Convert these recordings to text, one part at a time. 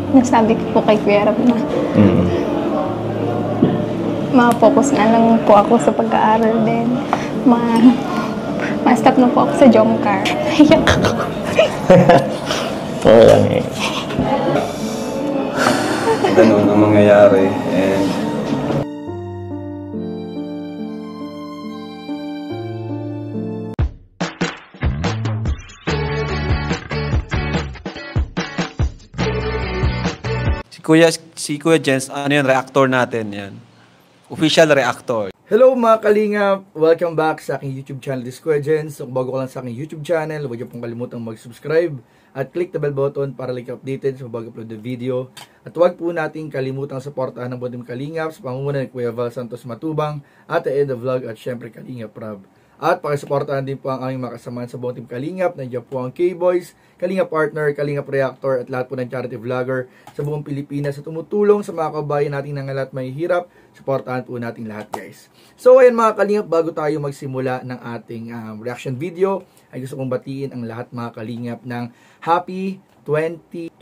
Nasabi ko po kay Kuya Rab na ma-focus na lang po ako sa pag-aaral din. Ma-stop na po ako sa Jomcar. Iyak ako. Oo lang eh. Ganun ang mangyayari. And si Kuya Jens, ano yan, reactor natin yan. Official reactor. Hello mga kalingap! Welcome back sa aking YouTube channel, This Kuya Jens. Kung bago ka lang sa aking YouTube channel, huwag niyo pong kalimutang mag-subscribe at click the bell button para like updated sa bago upload na video. At huwag po natin kalimutang suportahan ng buong kalingap sa pangunguna ni Kuya Val Santos Matubang at the end of vlog at syempre Kalingap Rab. At pakisuportahan din po ang aming makasamahan sa buong team Kalingap. Nandiyan po ang K-Boys, Kalingap Partner, Kalingap Reactor at lahat po ng charity vlogger sa buong Pilipinas sa tumutulong sa mga kabayan nating nangalat may hirap. Suportahan po natin lahat guys. So ayan mga Kalingap, bago tayo magsimula ng ating reaction video, ay gusto kong batiin ang lahat mga Kalingap ng Happy 2025.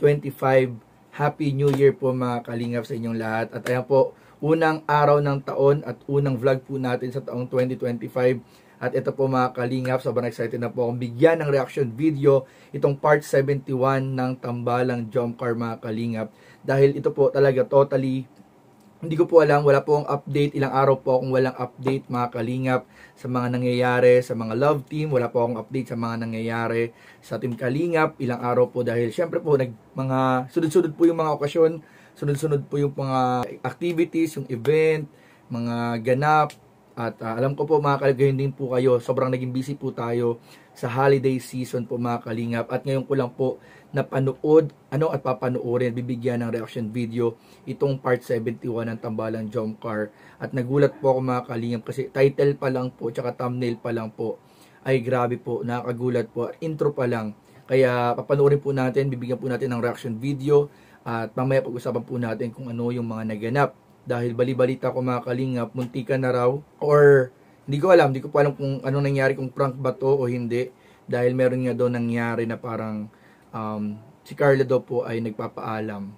Happy New Year po mga Kalingap sa inyong lahat. At ayan po, unang araw ng taon at unang vlog po natin sa taong 2025. At ito po mga Kalingap, sobrang excited na po akong bigyan ng reaction video itong part 71 ng Tambalang Jomcar mga Kalingap. Dahil ito po talaga totally, hindi ko po alam, wala po ang update, ilang araw po akong walang update mga Kalingap sa mga nangyayari, sa mga love team, wala po akong update sa mga nangyayari sa team Kalingap, ilang araw po dahil syempre po mga sunod-sunod po yung mga okasyon, sunod-sunod po yung mga activities, yung event, mga ganap. At alam ko po mga Kalingap, din po kayo, sobrang naging busy po tayo sa holiday season po mga Kalingap. At ngayon ko lang po napanood, at papanoorin, bibigyan ng reaction video itong part 71 ng Tambalang Jomcar. At nagulat po ako mga Kalingap kasi title pa lang po, tsaka thumbnail pa lang po, ay grabe po, nakakagulat po, intro pa lang. Kaya papanoorin po natin, bibigyan po natin ng reaction video at mamaya pag-usapan po natin kung ano yung mga naganap. Dahil bali-balita ko mga Kalingap, muntikan na raw, or hindi ko po alam kung anong nangyari, kung prank ba to o hindi. Dahil meron nga daw nangyari na parang si Carla daw po ay nagpapaalam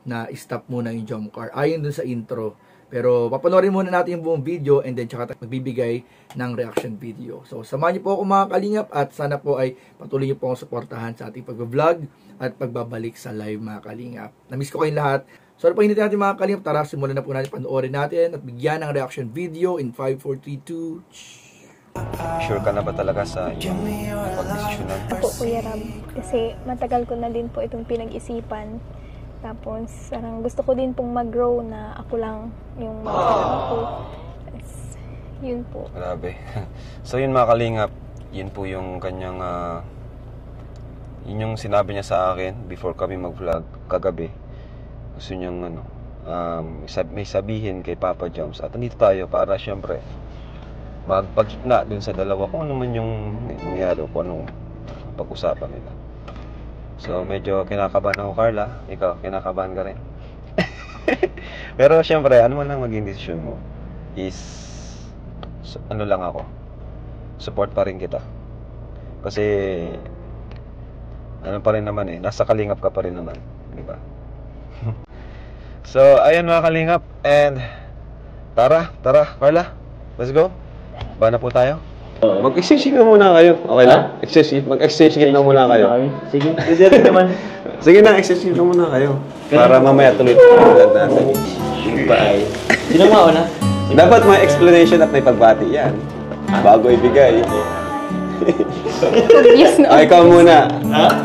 na stop muna yung Jomcar. Ayon dun sa intro. Pero papanoorin muna natin yung buong video and then tsaka magbibigay ng reaction video. So samahan niyo po ako mga Kalingap at sana po ay patuloy niyo po akong suportahan sa ating pag-vlog at pagbabalik sa live mga Kalingap. Namiss ko kayong lahat. So, pag hindi natin mga Kalingap, tara, simulan na po natin, panoorin natin at bigyan ng reaction video in 5, 4, 3, 2. Sure ka na ba talaga sa iyong pag-desisyonan? Ako Kuya Rab, kasi matagal ko na din po itong pinag-isipan. Tapos, gusto ko din pong mag-grow na ako lang yung mag-grow ko. Yun po. Grabe. So yun mga Kalingap, yun po yung kanyang, yun yung sinabi niya sa akin before kami mag-vlog kagabi. Gusto niyang may sabihin kay Papa Joms. At nandito tayo para syempre magpagkitna dun sa dalawa kung ano man yung nangyari, kung anong pag-usapan nila. So medyo kinakabahan ako, Carla. Ikaw, kinakabahan ka rin? Pero syempre, ano man lang maging desisyon mo is ano lang ako, support pa rin kita. Kasi ano pa rin naman nasa Kalingap ka pa rin naman, di ba? So, ayun mga Kalingap. And tara, Carla, let's go. Ba na po tayo? Mag-exchange na muna kayo. Okay lang? Mag-exchange na muna kayo. Sige, pwede naman. Sige na, exchange na muna kayo. Para mamaya tuloy vlog natin. Bye. Sino mauna? Dapat may explanation at may pagbati yan. Bago ibigay. Yes, no. Ikaw muna.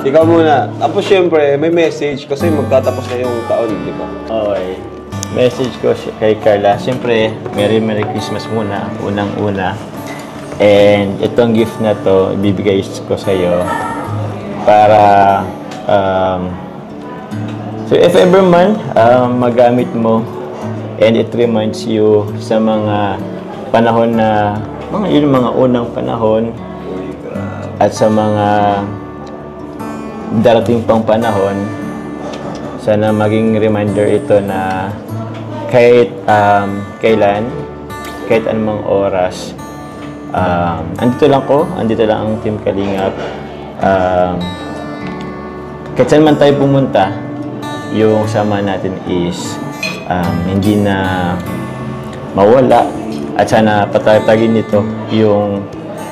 Ikaw muna. Tapos syempre, may message kasi magtatapos na yung taon, di ba? Okay. Message ko kay Carla. Siyempre, Merry Christmas muna. Unang-una. And itong gift na to, ibibigay ko sa'yo para so if ever man magamit mo and it reminds you sa mga panahon na mga unang panahon at sa mga darating pang panahon, sana maging reminder ito na kahit kailan, kahit anumang oras, andito lang ang Team Kalingap. kahit saan man tayo pumunta, yung sama natin is hindi na mawala at sana patatagin nito yung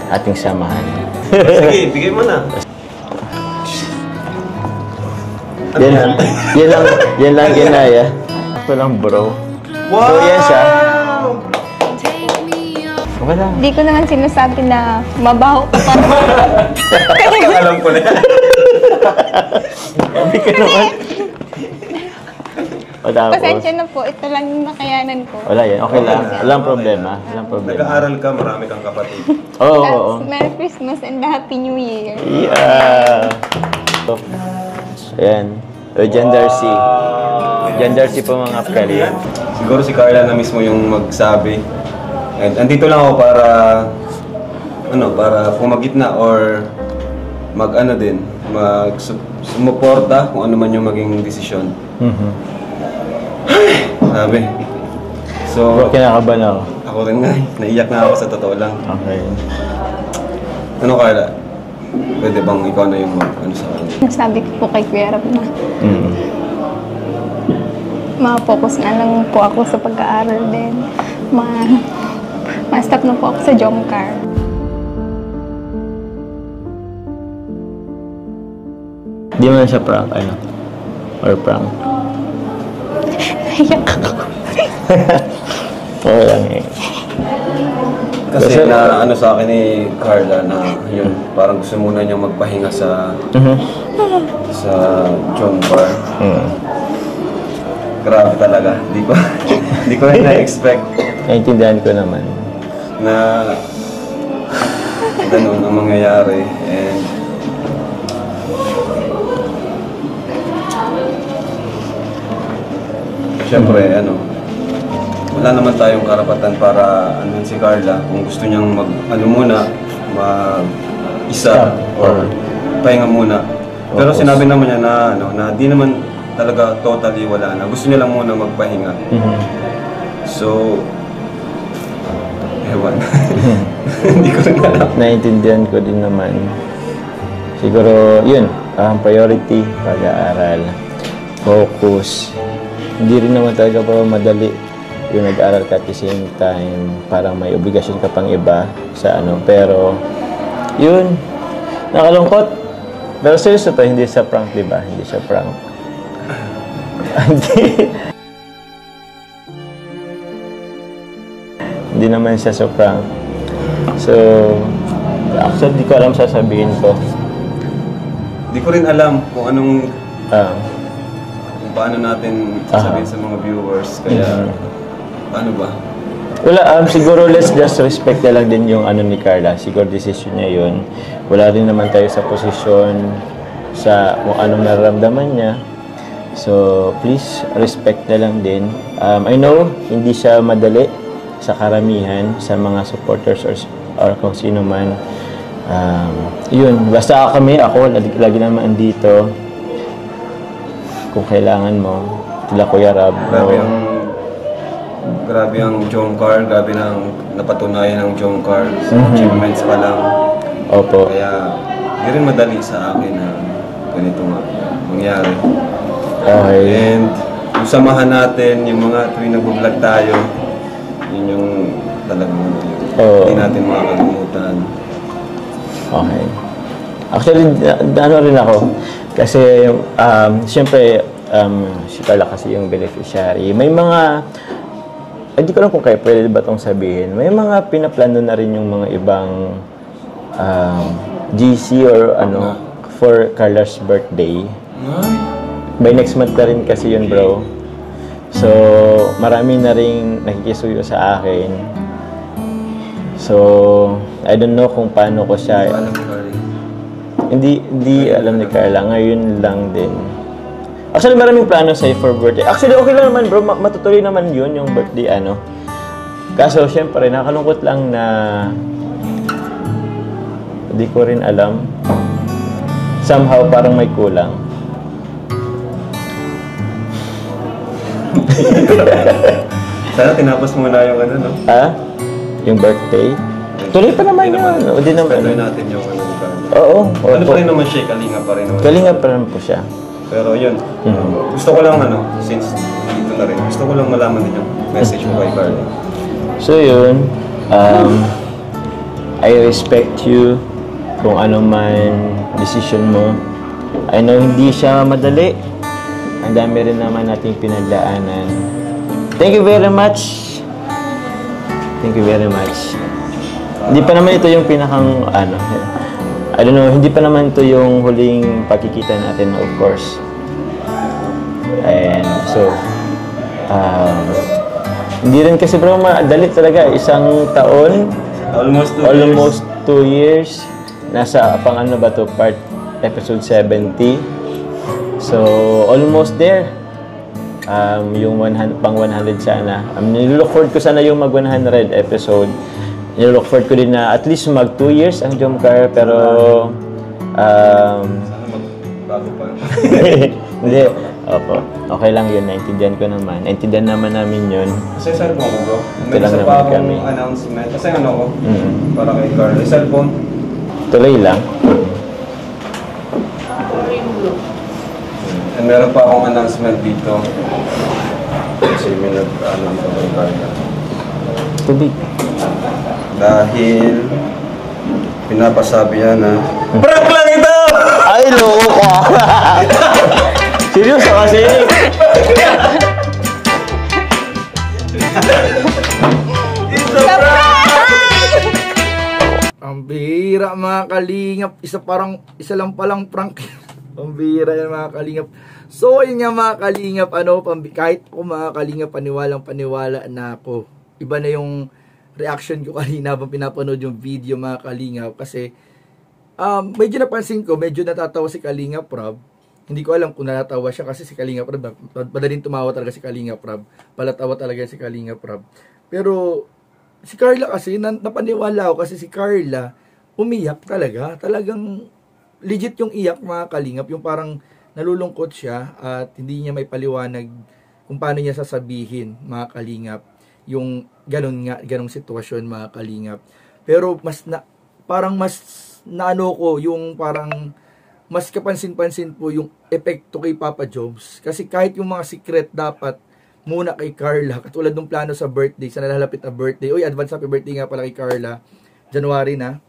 ating samahan. Sige, bigay mo na. Yan lang ginaya. Ito lang bro. Wow! So yan siya. Okay lang. Hindi ko naman sinasabi na mabaho ka pa. Alam ko na yan. Sabi ka naman. O tapos, Pasensya na po, ito lang yung nakayanan ko. wala yan. Okay lang. Walang problema. Walang problema. Nag-aaral ka, marami kang kapatid. Oo, oo. Tapos, Merry Christmas and Happy New Year. Yeah. So, ayan. O, John Darcy. John Darcy po mga kali. Siguro si Carla na mismo yung magsabi. And andito lang ako para pumagitna or sumuporta kung ano man yung maging desisyon. Sabi. So, Bro, kinakabahan ako. ako rin nga, naiyak na ako sa totoo lang. Okay. Ano Carla? Pwede bang ikaw na yung sa akin? Sabi ko po kay Kuya Rab na Mm. ma-focus na lang po ako sa pag-aaral din. Ma-stop na po ako sa Jomcar. Di man siya prank, ano? Or prank. Naiyak ako. Okay lang eh. Kasi na sa akin ni Carla na yun, parang gusto muna niyang magpahinga sa John Bar. Grabe talaga. Di ko rin na-expect Naintindihan ko naman. na ganun ang mangyayari. And siyempre, wala naman tayong karapatan para si Carla kung gusto niyang mag-isa or pahinga muna. Pero sinabi naman niya na di naman talaga totally wala na. Gusto niya lang muna magpahinga. So, ewan. Hindi ko rin alam. Naintindihan ko din naman. Siguro, yun, ang priority, pag-aaral, focus. Hindi rin naman talaga pa madali yung nag-aaral ka at the same time, parang may obligasyon ka pang iba sa pero, yun, nakalungkot. Pero seryoso to, hindi siya prank, di ba? Hindi siya prank. Hindi naman siya so prank. So, actually, di ko alam sasabihin ko. Hindi ko rin alam kung kung paano natin sasabihin sa mga viewers. Kaya, paano ba? Wala, siguro let's just respect na lang din yung ni Carla. Siguro decision niya yun. Wala rin naman tayo sa posisyon sa kung anong nararamdaman niya. So, please, respect na lang din. I know, hindi siya madali sa karamihan, sa mga supporters or kung sino man. Yun, basta ako, lagi naman andito. Kung kailangan mo, tila Kuya Rab. Grabe ang Jomcar, grabe nang napatunayan ng Jomcar. Achievements pa lang. Opo. Kaya, hindi rin madali sa akin na ganito mangyari. Okay. And yung samahan natin, yung mga tuwing nag-vlog tayo, yun yung talagang hindi natin makakalimutan. Okay. Actually, rin ako. Kasi, siyempre, si Carla kasi yung beneficiary. May mga, hindi ko lang kung kaya pwede ba itong sabihin, may mga pinaplano na rin yung mga ibang GC or for Carla's birthday. By next month na rin kasi yun, bro. So, marami na rin nakikisuyo sa akin. So, I don't know kung paano ko siya. Hindi alam ni Carla. Ngayon lang din. Actually, maraming plano sa'yo for birthday. Actually, okay lang naman, bro. Matutuloy naman yun, yung birthday, Kaso, syempre, nakalungkot lang na hindi ko rin alam. Somehow, parang may kulang. Sana tinapos muna yung Yung birthday? Tuloy pa naman Hindi yun. Hindi naman. Tuloy natin yung ano ni Carla. Oo. Ano pa rin naman siya, kalinga pa rin naman. Kalinga pa rin po siya. Pero yun, gusto ko lang since dito na rin, gusto ko lang malaman din yung message mo kay Carla. So yun, I respect you kung ano man decision mo. I know hindi siya madali. Ang dami rin naman nating pinagdaanan. Thank you very much. Thank you very much. Hindi pa naman ito yung pinakang I don't know, hindi pa naman ito yung huling pagkikita natin, of course. And so, hindi rin kasi bro, madali talaga. Isang taon, almost 2 years. Nasa pang ano ba to, episode 70. So, almost there. Yung pang 100 sana. Nilook forward ko sana yung mag 100 episode. Nilook forward ko din na at least mag 2 years ang Jomcar, pero Sana magbago pa. hindi. Opo. Okay lang yun. Naintindihan ko naman. Naintindihan naman namin yun. Kasi cellphone ko bro. Ito May lang isa naman pa akong kami. announcement. Kasi ano ko, para kay Carla. Cellphone. Tuloy lang. And meron pa akong announcement dito. Kasi may nag-ano dito kay Carla. Tubig. Dahil pinapasabi yan na prank lang ito! Ay, loko ka! Seryoso kasi? Ang bihira mga kalingap. Isa lang palang prank. Ang bihira yan mga kalingap. So yun nga mga kalingap, kahit ako mga kalingap, paniwala na ako. Iba na yung reaction ko kanina habang pinapanood yung video mga kalingap. Kasi medyo napansin ko, medyo natatawa si Kalingap Rob. Hindi ko alam kung natatawa siya kasi si Kalingap Rob, madaling tumawa talaga si Kalingap Rob. Palatawa talaga si Kalingap Rob. Pero si Carla kasi, napaniwala ako kasi si Carla, umiyak talaga. Talagang legit yung iyak mga Kalingap. Yung parang nalulungkot siya at hindi niya may paliwanag kung paano niya sasabihin mga Kalingap. Yung ganong sitwasyon mga Kalingap. Pero parang mas naano ko, yung parang mas kapansin-pansin po yung epekto kay Papa Jobs. Kasi kahit yung mga secret dapat muna kay Carla, katulad ng plano sa birthday, sa nalalapit na birthday. Uy, advance happy birthday nga pala kay Carla. January na.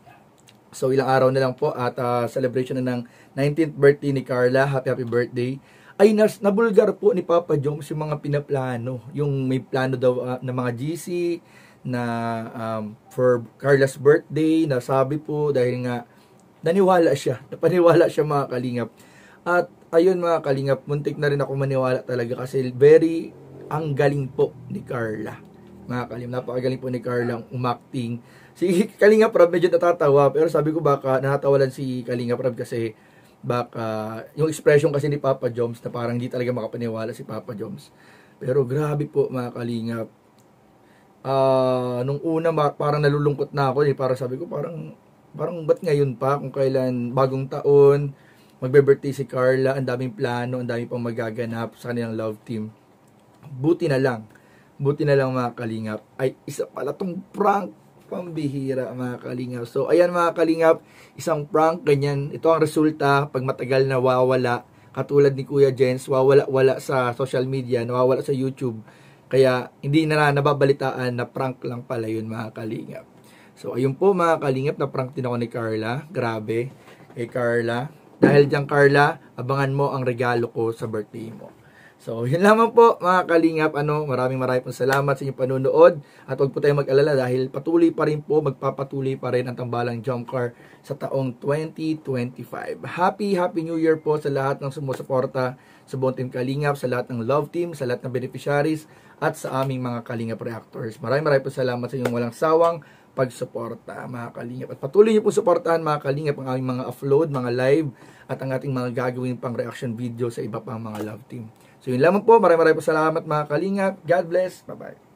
So, ilang araw na lang po at celebration na ng 19th birthday ni Carla. Happy birthday. Ay, nabulgar po ni Papa Jobs yung mga pinaplano. Yung may plano daw na mga GC na for Carla's birthday, nasabi po dahil nga napaniwala siya mga Kalingap. At ayun mga Kalingap, muntik na rin ako maniwala talaga kasi ang galing po ni Carla. Mga Kalingap, napakagaling po ni Carla umacting. Si Kalingap Rob medyo natatawa, pero sabi ko baka natatawa lang si Kalingap Rob kasi baka yung expression kasi ni Papa Joms na parang hindi talaga makapaniwala si Papa Joms. Pero grabe po mga Kalingap. Nung una parang nalulungkot na ako, parang sabi ko parang ba't ngayon pa kung kailan bagong taon magbe-birthday si Carla, ang daming plano, ang daming pang magaganap sa kanilang love team. Buti na lang mga Kalingap ay isa pala tong prank, pambihira mga Kalingap. So ayan mga Kalingap, isang prank ganyan, ito ang resulta pag matagal na wawala, katulad ni Kuya Jens, wala sa social media, nawawala sa YouTube. Kaya hindi na nababalitaan na prank lang pala yun mga Kalingap. So ayun po mga Kalingap, na prank din ako ni Carla. Grabe kay Carla. Dahil diyan Carla, abangan mo ang regalo ko sa birthday mo. So yun lamang po mga Kalingap. Maraming pong salamat sa inyong panunood. At huwag po tayong mag-alala dahil magpapatuloy pa rin ang Tambalang Jomcar sa taong 2025. Happy New Year po sa lahat ng sumusuporta sa buong Team Kalingap, sa lahat ng love team, sa lahat ng beneficiaries, at sa aming mga Kalingap reactors. Maraming pong salamat sa inyong walang sawang pagsuporta mga Kalingap. At patuloy niyo po suportahan mga Kalingap ang aming mga upload, mga live, at ang ating mga gagawin pang reaction video sa iba pang mga love team. So yun lamang po. Maraming pong salamat mga Kalingap. God bless. Bye-bye.